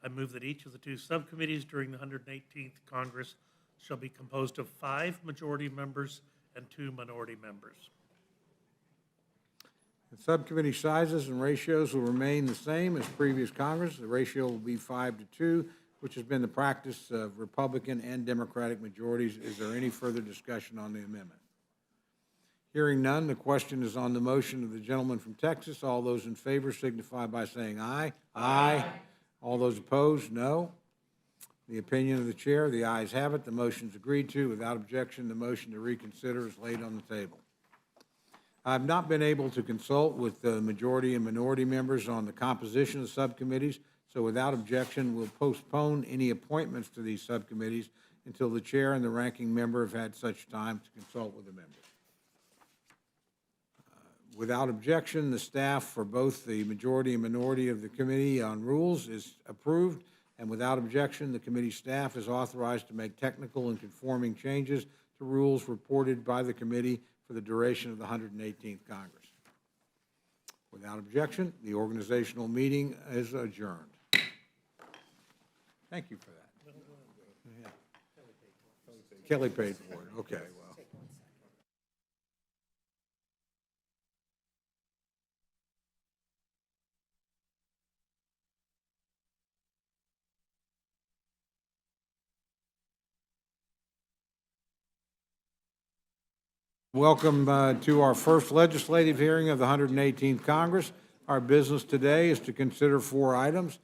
I move that each of the two subcommittees during the 118th Congress shall be composed of 5 majority members and 2 minority members. The subcommittee sizes and ratios will remain the same as previous Congress. The ratio will be 5-2, which has been the practice of Republican and Democratic majorities. Is there any further discussion on the amendment? Hearing none, the question is on the motion of the gentleman from Texas. All those in favor signify by saying aye. Aye. All those opposed, no. The opinion of the chair, the ayes have it. The motion is agreed to. Without objection, the motion to reconsider is laid on the table. I've not been able to consult with the majority and minority members on the composition of subcommittees, so without objection, we'll postpone any appointments to these subcommittees until the chair and the ranking member have had such time to consult with the members. Without objection, the staff for both the majority and minority of the Committee on Rules is approved, and without objection, the committee staff is authorized to make technical and conforming changes to rules reported by the committee for the duration of the 118th Congress. Without objection, the organizational meeting is adjourned. Thank you for that. Yeah. Kelly paid for it. Okay, well. Welcome to our first legislative hearing of the 118th Congress. Our business today is to consider 4 items.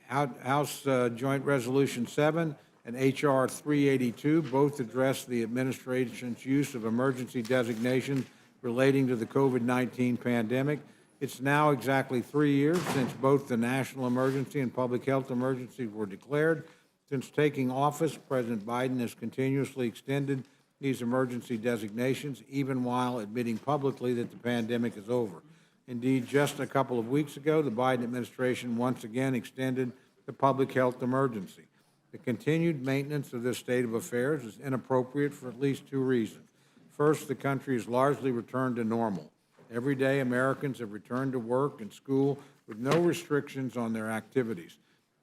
House Joint Resolution 7 and H.R. 382 both address the administration's use of emergency designations relating to the COVID-19 pandemic. It's now exactly 3 years since both the national emergency and public health emergency were declared. Since taking office, President Biden has continuously extended these emergency designations, even while admitting publicly that the pandemic is over. Indeed, just a couple of weeks ago, the Biden administration once again extended the public health emergency. The continued maintenance of this state of affairs is inappropriate for at least 2 reasons. First, the country has largely returned to normal. Every day, Americans have returned to work and school with no restrictions on their activities.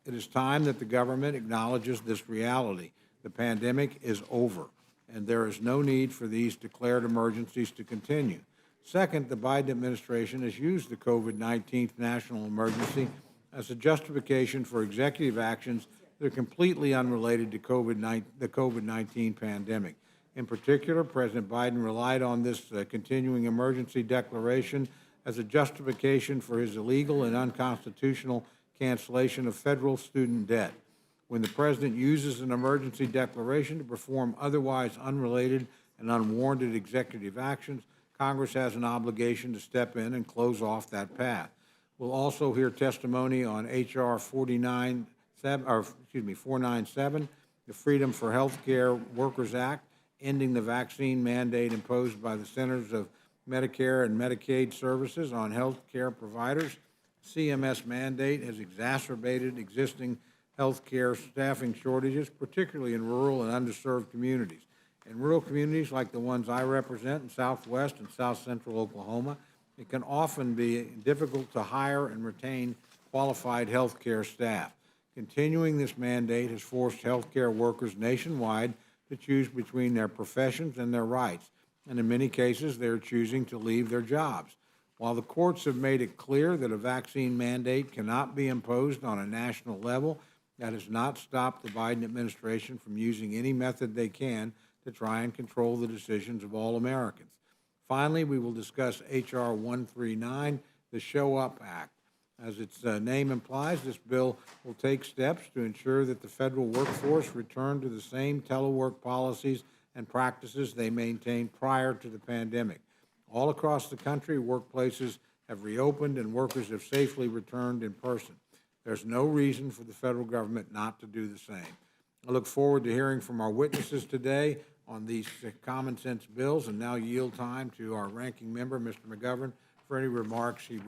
It is time that the government acknowledges this reality. The pandemic is over, and there is no need for these declared emergencies to continue. Second, the Biden administration has used the COVID-19 national emergency as a justification for executive actions that are completely unrelated to the COVID-19 pandemic. In particular, President Biden relied on this continuing emergency declaration as a justification for his illegal and unconstitutional cancellation of federal student debt. When the president uses an emergency declaration to perform otherwise unrelated and unwarranted executive actions, Congress has an obligation to step in and close off that path. We'll also hear testimony on H.R. 497, the Freedom for Healthcare Workers Act, ending the vaccine mandate imposed by the Centers of Medicare and Medicaid Services on health care providers. CMS mandate has exacerbated existing healthcare staffing shortages, particularly in rural and underserved communities. In rural communities like the ones I represent in southwest and south central Oklahoma, it can often be difficult to hire and retain qualified healthcare staff. Continuing this mandate has forced healthcare workers nationwide to choose between their professions and their rights, and in many cases, they're choosing to leave their jobs. While the courts have made it clear that a vaccine mandate cannot be imposed on a national level, that has not stopped the Biden administration from using any method they can to try and control the decisions of all Americans. Finally, we will discuss H.R. 139, the Show Up Act. As its name implies, this bill will take steps to ensure that the federal workforce return to the same telework policies and practices they maintained prior to the pandemic. All across the country, workplaces have reopened and workers have safely returned in person. There's no reason for the federal government not to do the same. I look forward to hearing from our witnesses today on these common sense bills, and now yield time to our ranking member, Mr. McGovern, for any remarks he wishes